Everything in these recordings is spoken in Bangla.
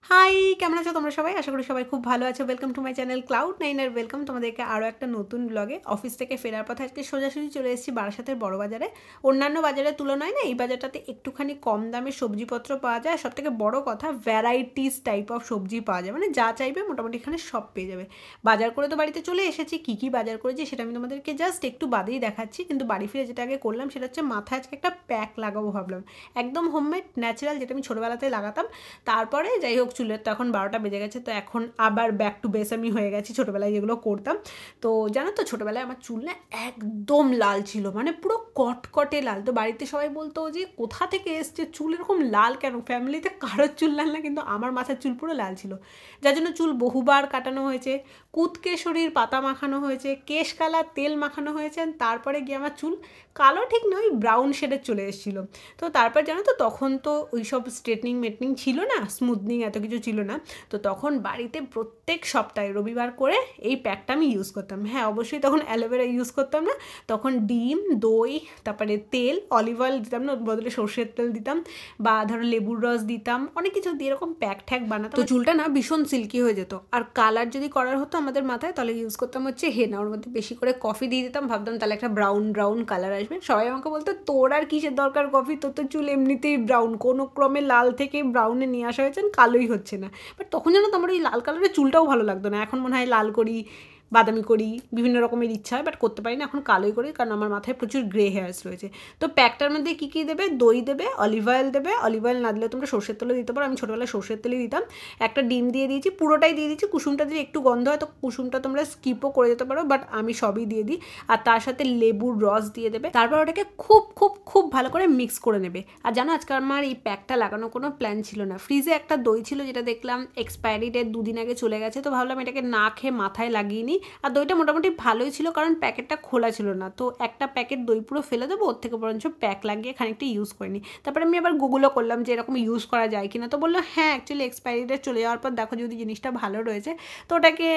হাই, কেমন আছো তোমরা সবাই? আশা করি সবাই খুব ভালো আছো। Welcome to my channel Cloud9 এর ওয়েলকাম তোমাদেরকে আরও একটা নতুন ব্লগে। অফিস থেকে ফেরার পথে আজকে সোজাসুজি চলে এসেছি বারাসাতের বড় বাজারে। অন্যান্য বাজারের তুলনায় না এই বাজারটাতে একটুখানি কম দামে সবজিপত্র পাওয়া যায়। সবথেকে বড় কথা ভ্যারাইটিস টাইপ অফ সবজি পাওয়া যায়, মানে যা চাইবে মোটামুটি এখানে সব পেয়ে যাবে। বাজার করে তো বাড়িতে চলে এসেছি, কী কী বাজার করেছি সেটা আমি তোমাদেরকে জাস্ট একটু বাদেই দেখাচ্ছি। কিন্তু বাড়ি ফিরে যেটা আগে করলাম সেটা হচ্ছে মাথায় আজকে একটা প্যাক লাগাবো ভাবলাম, একদম হোমমেড ন্যাচারাল, যেটা আমি ছোটোবেলাতেই লাগাতাম। তারপরে যাই হোক, চুলের তো এখন 12টা বেজে গেছে, তো এখন আবার ব্যাক টু বেস আমি হয়ে গেছি ছোটোবেলায় যেগুলো করতাম। তো জানো তো ছোটোবেলায় আমার চুল না একদম লাল ছিল, মানে পুরো কটকটে লাল। তো বাড়িতে সবাই বলতো যে কোথা থেকে এসছে চুল এরকম লাল কেন, ফ্যামিলিতে কারোর চুল লাল না, কিন্তু আমার মাথার চুল পুরো লাল ছিল। যার জন্য চুল বহুবার কাটানো হয়েছে, কুৎকেশরীর পাতা মাখানো হয়েছে, কেশ কালার তেল মাখানো হয়েছে, তারপরে গিয়ে আমার চুল কালো ঠিক নয় ব্রাউন শেডের চলে এসেছিলো। তো তারপর জানো তো তখন তো ওই সব স্ট্রেটনিং মেটনিং ছিল না, স্মুথনিং এত কিছু ছিল না। তো তখন বাড়িতে প্রত্যেক সপ্তাহে রবিবার করে এই প্যাকটা আমি ইউজ করতাম। হ্যাঁ, অবশ্যই তখন অ্যালোভেরা ইউজ করতাম না, তখন ডিম, দই, তারপরে তেল, অলিভ অয়েল দিতাম না, বদলে সর্ষের তেল দিতাম, বা ধরো লেবুর রস দিতাম, অনেক কিছু দিয়ে এরকম প্যাক ঠ্যাক বানাতাম। তো চুলটা না ভীষণ সিল্কি হয়ে যেত। আর কালার যদি করার হতো আমাদের মাথায়, তাহলে ইউজ করতাম হচ্ছে হেনা, ওর মধ্যে বেশি করে কফি দিয়ে দিতাম, ভাবতাম তাহলে একটা ব্রাউন ব্রাউন কালার আসবে। সবাই আমাকে বলতো তোর আর কিসের দরকার কফি, তোর তো চুল এমনিতেই ব্রাউন, কোনো ক্রমে লাল থেকে ব্রাউনে নিয়ে আসা হয়েছে, কালোই হচ্ছে না। বাট তখন যেন তো আমার এই লাল কালারের চুলটাও ভালো লাগতো না। এখন মনে হয় লাল করি, বাদামি করি, বিভিন্ন রকমের ইচ্ছা হয়, বাট করতে পারি না, এখন কালোই করি, কারণ আমার মাথায় প্রচুর গ্রে হেয়ার্স রয়েছে। তো প্যাকটার মধ্যে কী কী দেবে, দই দেবে, অলিভ অয়েল দেবে, অলিভ অয়েল না দিলে তোমরা সর্ষের তেলও দিতে পারো, আমি ছোটোবেলায় সর্ষের তেলই দিতাম। একটা ডিম দিয়ে দিয়েছি, পুরোটাই দিয়ে দিয়েছি, কুসুমটা যদি একটু গন্ধ হয় তো কুসুমটা তোমরা স্কিপও করে যেতে পারো, বাট আমি সবই দিয়ে দিই। আর তার সাথে লেবুর রস দিয়ে দেবে, তারপর ওটাকে খুব খুব খুব ভালো করে মিক্স করে নেবে। আর জানো আজকে আমার এই প্যাকটা লাগানোর কোনো প্ল্যান ছিল না। ফ্রিজে একটা দই ছিল যেটা দেখলাম এক্সপায়ারি ডেট 2 দিন আগে চলে গেছে, তো ভাবলাম এটাকে না খেয়ে মাথায় লাগিয়ে নিই। আর দইটা মোটামুটি ভালোই ছিল, কারণ প্যাকেটটা খোলা ছিল না। তো একটা প্যাকেট দই পুরো ফেলে দেবো, ওর থেকে বরঞ্চ প্যাক লাগিয়ে খানিকটা ইউজ করে নিই। তারপরে আমি আবার গুগলও করলাম যে এরকম ইউজ করা যায় কিনা, তো বললো হ্যাঁ অ্যাকচুয়ালি এক্সপায়ারি ডেট চলে যাওয়ার পর দেখো যদি জিনিসটা ভালো রয়েছে তো ওটাকে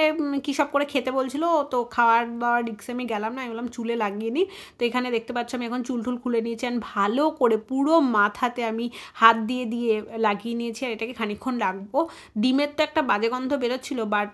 কী সব করে খেতে বলছিল। তো খাওয়ার দাওয়ার রিক্সে আমি গেলাম না, আমি বললাম চুলে লাগিয়ে নিই। তো এখানে দেখতে পাচ্ছ আমি এখন চুল টুল খুলে নিয়েছি, আর ভালো করে পুরো মাথাতে আমি হাত দিয়ে দিয়ে লাগিয়ে নিয়েছি, আর এটাকে খানিকক্ষণ রাখবো। ডিমের তো একটা বাজে গন্ধ বেরোচ্ছিলো, বাট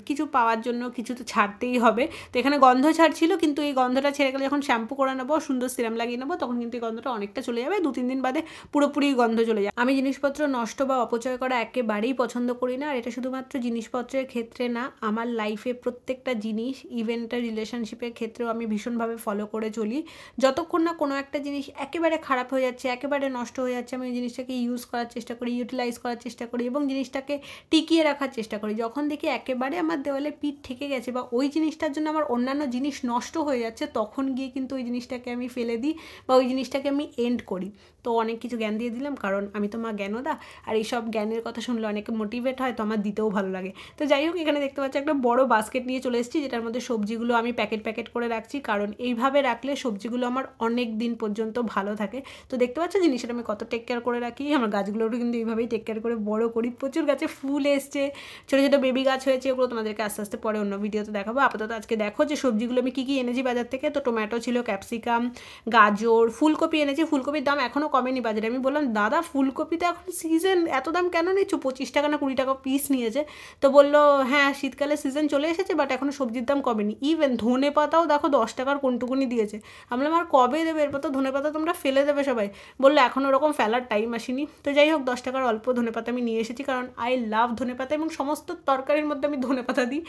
কিছু পাওয়ার জন্য কিছু তো ছাড়তেই হবে। তো এখানে গন্ধ ছাড়ছিল, কিন্তু এই গন্ধটা ছেড়ে গেলে যখন শ্যাম্পু করে নেবো, সুন্দর সিরাম লাগিয়ে নেবো, তখন কিন্তু এই গন্ধটা অনেকটা চলে যাবে। 2-3 দিন বাদে পুরোপুরি গন্ধ চলে যায়। আমি জিনিসপত্র নষ্ট বা অপচয় করা একেবারেই পছন্দ করি না, আর এটা শুধুমাত্র জিনিসপত্রের ক্ষেত্রে না, আমার লাইফে প্রত্যেকটা জিনিস, ইভেন্টের রিলেশনশিপের ক্ষেত্রেও আমি ভীষণভাবে ফলো করে চলি। যতক্ষণ না কোনো একটা জিনিস একেবারে খারাপ হয়ে যাচ্ছে, একেবারে নষ্ট হয়ে যাচ্ছে, আমি ওই জিনিসটাকে ইউজ করার চেষ্টা করি, ইউটিলাইজ করার চেষ্টা করি, এবং জিনিসটাকে টিকিয়ে রাখার চেষ্টা করি। যখন দেখি একেবারে আমার দেওয়ালে পিঠ ঠেকে গেছে বা ওই জিনিসটার জন্য আমার অন্যান্য জিনিস নষ্ট হয়ে যাচ্ছে, তখন গিয়ে কিন্তু ওই জিনিসটাকে আমি ফেলে দিই বা ওই জিনিসটাকে আমি এন্ড করি। তো অনেক কিছু জ্ঞান দিয়ে দিলাম, কারণ আমি তো মা জ্ঞানদা, আর এইসব জ্ঞানের কথা শুনলে অনেকে মোটিভেট হয়, তো আমার দিতেও ভালো লাগে। তো যাই হোক, এখানে দেখতে পাচ্ছি একটা বড় বাস্কেট নিয়ে চলে এসেছি, যেটার মধ্যে সবজিগুলো আমি প্যাকেট প্যাকেট করে রাখছি, কারণ এইভাবে রাখলে সবজিগুলো আমার অনেক দিন পর্যন্ত ভালো থাকে। তো দেখতে পাচ্ছ জিনিসটা আমি কত টেক কেয়ার করে রাখি, আমার গাছগুলোরও কিন্তু এইভাবেই টেক কেয়ার করে বড় করি। প্রচুর গাছে ফুল এসছে, ছোটো ছোটো বেবি গাছ হয়েছে, ওগুলো তোমাদেরকে আস্তে আস্তে পরে অন্য ভিডিওতে দেখাবো। আপাতত আজকে দেখো যে সবজিগুলো আমি কী কী এনেছি বাজার থেকে। তো টমেটো ছিল, ক্যাপসিকাম, গাজর, ফুলকপি এনেছি। ফুলকপির দাম এখনও কমেনি বাজারে। আমি বললাম দাদা ফুলকপি তো এখন সিজন, এত দাম কেন নিচ্ছ, 25 টাকা না 20 টাকা পিস নিয়েছে। তো বললো হ্যাঁ শীতকালের সিজন চলে এসেছে, বাট এখনও সবজির দাম কমেনি। ইভেন ধনে পাতাও দেখো 10 টাকার কোনটুকুনি দিয়েছে। আমি বললাম আর কবে দেবে, এরপর তো ধনে পাতা তোমরা ফেলে দেবে সবাই। বললো এখন ওরকম ফেলার টাইম আসেনি। তো যাই হোক 10 টাকার অল্প ধনে পাতা আমি নিয়ে এসেছি, কারণ আই লাভ ধনে পাতা, এবং সমস্ত তরকারির মধ্যে আমি ধনে পাতা দিই।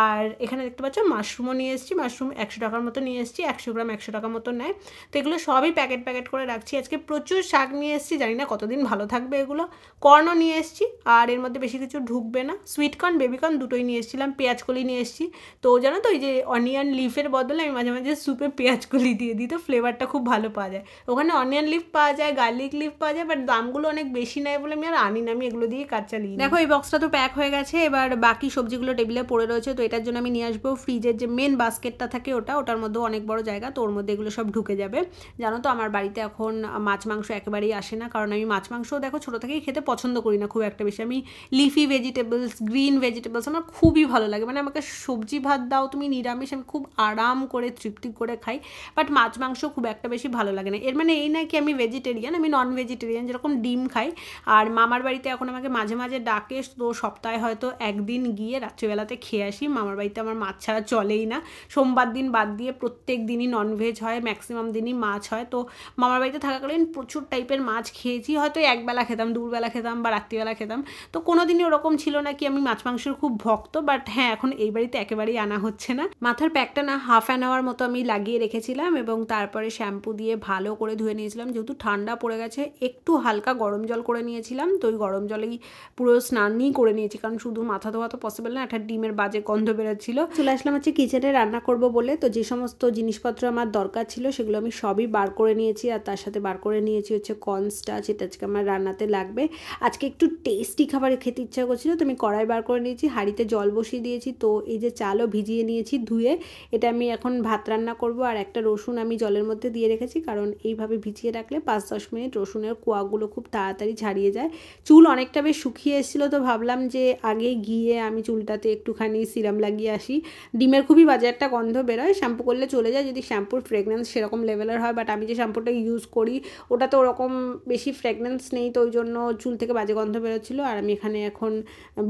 আর এখানে দেখতে পাচ্ছ মাশরুমও নিয়ে এসেছি, মাশরুম 100 টাকার মতো নিয়ে এসেছি, 100 গ্রাম 100 টাকা মতো নেয়। তো এগুলো সবই প্যাকেট প্যাকেট করে রাখছি। আজকে প্রচুর শাক নিয়ে এসেছি, জানি না কতদিন ভালো থাকবে এগুলো। কর্নও নিয়ে এসেছি, আর এর মধ্যে বেশি কিছু ঢুকবে না। সুইট কর্ন, বেবি কর্ন দুটোই নিয়ে এসেছিলাম। পেঁয়াজ কলি নিয়ে এসেছি। তো জানো তো ওই যে অনিয়ন লিফের বদলে আমি মাঝে মাঝে স্যুপে পেঁয়াজ কলি দিয়ে দিই, তো ফ্লেভারটা খুব ভালো পাওয়া যায়। ওখানে অনিয়ন লিফ পাওয়া যায়, গার্লিক লিফ পাওয়া যায়, বাট দামগুলো অনেক বেশি নেয় বলে আমি আর আনি না, আমি এগুলো দিয়ে কাজ চালিয়ে। দেখো এই বক্সটা তো প্যাক হয়ে গেছে, এবার বাকি সবজিগুলো টেবিলে পড়ে রয়েছে, তো এটার জন্য আমি নিয়ে আসবো। ফ্রিজের যে মেন বাস্কেটটা থাকে ওটার মধ্যেও অনেক বড় জায়গা, তো ওর মধ্যে এগুলো সব ঢুকে যাবে। জানো তো আমার বাড়িতে এখন মাছ মাংস একেবারেই আসে না, কারণ আমি মাছ মাংসও দেখো ছোটো থেকেই খেতে পছন্দ করি না খুব একটা বেশি। আমি লিফি ভেজিটেবলস, গ্রিন ভেজিটেবলস আমার খুবই ভালো লাগে। মানে আমাকে সবজি ভাত দাও তুমি নিরামিষ, আমি খুব আরাম করে তৃপ্তি করে খাই। বাট মাছ মাংস খুব একটা বেশি ভালো লাগে না। এর মানে এই না কি আমি ভেজিটেরিয়ান, আমি নন ভেজিটেরিয়ান। যেরকম ডিম খাই, আর মামার বাড়িতে এখন আমাকে মাঝে মাঝে ডাকে, তো সপ্তাহে হয়তো একদিন গিয়ে রাত্রিবেলাতে খেয়ে আসি। মামার বাড়িতে আমার মাছ ছাড়া চলেই না। সোমবার দিন বাদ দিয়ে প্রত্যেক দিনই ননভেজ হয়, ম্যাক্সিমাম দিনই মাছ হয়। তো মামার বাড়িতে থাকাকালীন প্রচুর টাইপের মাছ খেয়েছি। হয়তো একবেলা খেতাম, দুপুরবেলা খেতাম বা রাত্রিবেলা খেতাম। তো কোনো দিনই ওরকম ছিল না কি আমি মাছ মাংসের খুব ভক্ত। বাট হ্যাঁ, এখন এই বাড়িতে একেবারেই আনা হচ্ছে না। মাথার প্যাকটা না হাফ অ্যান আওয়ার মতো আমি লাগিয়ে রেখেছিলাম এবং তারপরে শ্যাম্পু দিয়ে ভালো করে ধুয়ে নিয়েছিলাম। যেহেতু ঠান্ডা পড়ে গেছে, একটু হালকা গরম জল করে নিয়েছিলাম, তো ওই গরম জলেই পুরো স্নানই করে নিয়েছি, কারণ শুধু মাথা ধোয়া তো পসিবল না, একটা ডিমের বাজে গন্ধ বেরোচ্ছিল। চলে আসলাম হচ্ছে কিচেনে রান্না করব বলে। তো যে সমস্ত জিনিসপত্র আমার দরকার ছিল সেগুলো আমি সবই বার করে নিয়েছি, আর তার সাথে বার করে নিয়েছি হচ্ছে কর্নস্টার্চ, যেটা আজকে আমার রান্নাতে লাগবে। আজকে একটু টেস্টি খাবার খেতে ইচ্ছা করছিল, তো আমি কড়াই বার করে নিয়েছি, হাঁড়িতে জল বসিয়ে দিয়েছি। তো এই যে চালও ভিজিয়ে নিয়েছি ধুয়ে, এটা আমি এখন ভাত রান্না করব। আর একটা রসুন আমি জলের মধ্যে দিয়ে রেখেছি, কারণ এইভাবে ভিজিয়ে রাখলে 5-10 মিনিট রসুনের কোয়াগুলো খুব তাড়াতাড়ি ছাড়িয়ে যায়। চুল অনেকটা বেশ শুকিয়ে এসেছিলো, তো ভাবলাম যে আগে গিয়ে আমি চুলটাতে একটুখানি সিরাম লাগিয়ে আসি। ডিমের খুবই বাজে একটা গন্ধ বেরোয়, শ্যাম্পু করলে চলে যায় যদি শ্যাম্পুর ফ্রেগনেন্স সেরকম লেভেলের হয়। বাট আমি যে শ্যাম্পুটা ইউজ করি ওটাতে ওরকম বেশি ফ্রেগনেন্স নেই, তো ওই জন্য চুল থেকে বাজে গন্ধ বেরোচ্ছিলো। আর আমি এখানে এখন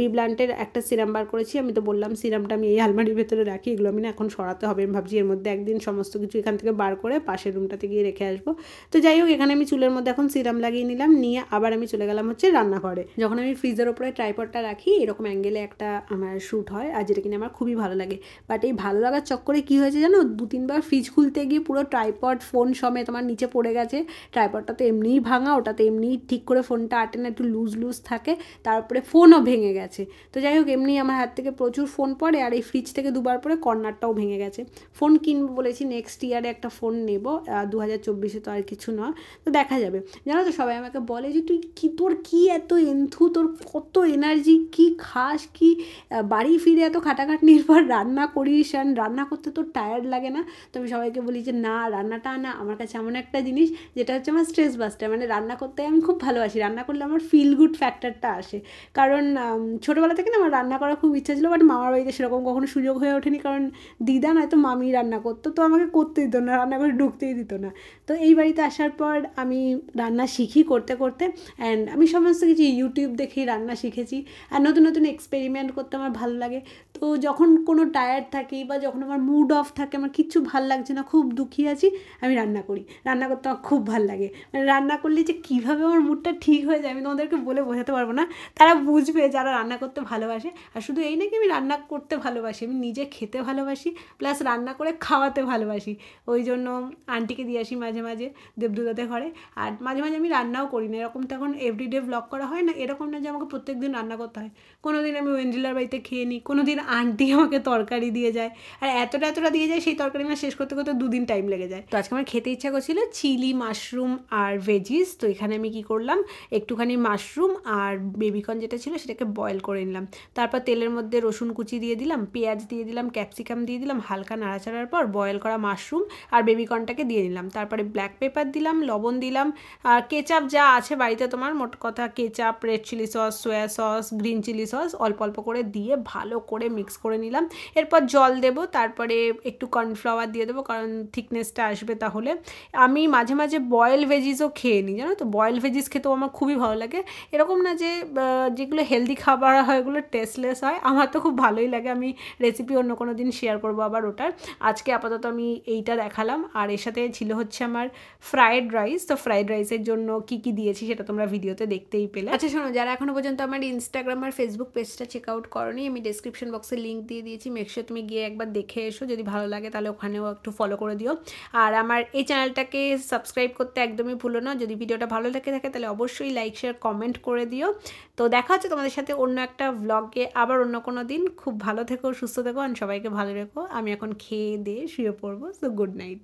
বিব্লান্টের একটা সিরাম বার করেছি। আমি তো বললাম সিরামটা আমি এই আলমারির ভেতরে রাখি, এগুলো আমি না এখন সরাতে হবে। আমি ভাবছি এর মধ্যে একদিন সমস্ত কিছু এখান থেকে বার করে পাশের রুমটাতে গিয়ে রেখে আসবো। তো যাই হোক, এখানে আমি চুলের মধ্যে এখন সিরাম লাগিয়ে নিলাম, নিয়ে আবার আমি চলে গেলাম হচ্ছে রান্নাঘরে। যখন আমি ফ্রিজের ওপরে ট্রাইপডটা রাখি এরকম অ্যাঙ্গেলে একটা আমার শ্যুট হয়, আর যেটা কিনা আমার খুবই ভালো লাগে। বাট এই ভালো লাগার চক্করে কী হয়েছে জানো, 2-3বার ফ্রিজ খুলতে গিয়ে পুরো ট্রাইপড ফোন সমেত আমার নিচে পড়ে গেছে। ট্রাইপডটা তো এমনিই ভাঙা, ওটাতে এমনিই ঠিক করে ফোনটা আটে না, একটু লুজ থাকে, তারপরে ফোনও ভেঙে গেছে। তো যাই হোক, এমনি আমার হাত থেকে প্রচুর ফোন পড়ে, আর এই ফ্রিজ থেকে 2বার পরে কর্নারটাও ভেঙে গেছে। ফোন কিনবো বলেছি, নেক্সট ইয়ারে একটা ফোন নেব, 2024-এ তো আর কিছু নয়, তো দেখা যাবে। জানো তো সবাই আমাকে বলে যে তুই কি, তোর কি এত এন্থু, তোর কত এনার্জি, কি খাস, কি বাড়ি ফিরে এত খাটাখাটনির পর রান্না করিস, আর রান্না করতে তোর টায়ার্ড লাগে না? তো আমি সবাইকে বলি যে না, রান্নাটা না আমার কাছে এমন একটা জিনিস যেটা হচ্ছে আমার স্ট্রেস বাস্টার। মানে রান্না করতে আমি খুব ভালোবাসি, রান্না করলে আমার ফিল গুড ফ্যাক্টরটা আসে। কারণ ছোটোবেলা থেকে না আমার রান্না করার খুব ইচ্ছা ছিল, বাট মামার বাড়িতে সেরকম কখনো সুযোগ হয়ে ওঠেনি, কারণ দিদা নয়তো মামি রান্না করতো, তো আমাকে করতে দিত না, রান্না করে ঢুকতেই দিত না। তো এই বাড়িতে আসার পর আমি রান্না শিখি করতে করতে, অ্যান্ড আমি সমস্ত কিছু ইউটিউব দেখেই রান্না শিখেছি। আর নতুন নতুন এক্সপেরিমেন্ট করতে আমার ভালো লাগে। তো যখন কোনো টায়ার্ড থাকি বা যখন আমার মুড অফ থাকে, আমার কিচ্ছু ভাল লাগছে না, খুব দুঃখী আছি, আমি রান্না করি। রান্না করতে আমার খুব ভাল লাগে। মানে রান্না করলে যে কীভাবে আমার মুডটা ঠিক হয়ে যায় আমি তোমাদেরকে বলে বোঝাতে পারবো না। তারা বুঝবে যারা রান্না করতে ভালোবাসে। আর শুধু এই না কি আমি রান্না করতে ভালোবাসি, আমি নিজে খেতে ভালোবাসি, প্লাস রান্না করে খাওয়াতে ভালোবাসি। ওই জন্য আন্টিকে দিয়ে আসি মাঝে মাঝে দেবদুদাদের ঘরে। আর মাঝে মাঝে আমি রান্নাও করি না, এরকম তখন এভরিডে ব্লগ করা হয় না, এরকম না যে আমাকে প্রত্যেক দিন রান্না করতে হয়। কোনো দিন আমি ওয়েন্ডিলার বাড়িতে খেয়ে নিই, কোনো দিন আন্টি আমাকে তরকারি দিয়ে যায়, আর এতটা দিয়ে যায় সেই তরকারি আমার শেষ করতে করতে 2 দিন টাইম লেগে যায়। তো আজকে আমার খেতে ইচ্ছা করছিল চিলি মাশরুম আর ভেজিস। তো এখানে আমি কি করলাম, একটুখানি মাশরুম আর বেবিকর্ন যেটা ছিল সেটাকে বয়েল করে নিলাম। তারপর তেলের মধ্যে রসুন কুচি দিয়ে দিলাম, পেঁয়াজ দিয়ে দিলাম, ক্যাপসিকাম দিয়ে দিলাম, হালকা নাড়াচাড়ার পর বয়েল করা মাশরুম আর বেবিকর্নটাকে দিয়ে নিলাম। তারপরে ব্ল্যাক পেপার দিলাম, লবণ দিলাম, আর কেচাপ যা আছে বাড়িতে তোমার, মোট কথা ketchup, red chilli sauce, soya sauce, green chilli sauce অল্প অল্প করে দিয়ে ভালো করে মিক্স করে নিলাম। এরপর জল দেবো, তারপরে একটু কর্নফ্লাওয়ার দিয়ে দেবো, কারণ থিকনেসটা আসবে। তাহলে আমি মাঝে মাঝে বয়েল ভেজিসও খেয়ে নিই, জানো তো, বয়েল ভেজিস খেতেও আমার খুবই ভালো লাগে। এরকম না যে যেগুলো হেলদি খাবার হয় ওগুলো টেস্টলেস হয়, আমার তো খুব ভালোই লাগে। আমি রেসিপি অন্য কোনো দিন শেয়ার করবো আবার ওটার। আজকে আপাতত আমি এইটা দেখালাম। আর এর সাথে ছিল হচ্ছে আমার ফ্রায়েড রাইস। তো ফ্রায়েড রাইসের জন্য কী কী দিয়েছি সেটা তোমরা ভিডিওতে দেখতেই পেলে। আচ্ছা শোনো, যারা এখনও পর্যন্ত আমার ইনস্টাগ্রাম আর ফেসবুক পেজটা চেক আউট করোনি, আমি ডেসক্রিপশন বক্সে লিঙ্ক দিয়ে দিয়েছি, মেকশিওর তুমি গিয়ে একবার দেখে এসো, যদি ভালো লাগে তাহলে ওখানেও একটু ফলো করে দিও। আর আমার এই চ্যানেলটাকে সাবস্ক্রাইব করতে একদমই ভুলো না। যদি ভিডিওটা ভালো লেগে থাকে তাহলে অবশ্যই লাইক শেয়ার কমেন্ট করে দিও। তো দেখা হচ্ছে তোমাদের সাথে অন্য একটা ভ্লগে আবার অন্য কোনো দিন। খুব ভালো থেকো, সুস্থ থেকো, আর সবাইকে ভালো রেখো। আমি এখন খেয়ে দিয়ে শুয়ে পড়বো। So good night.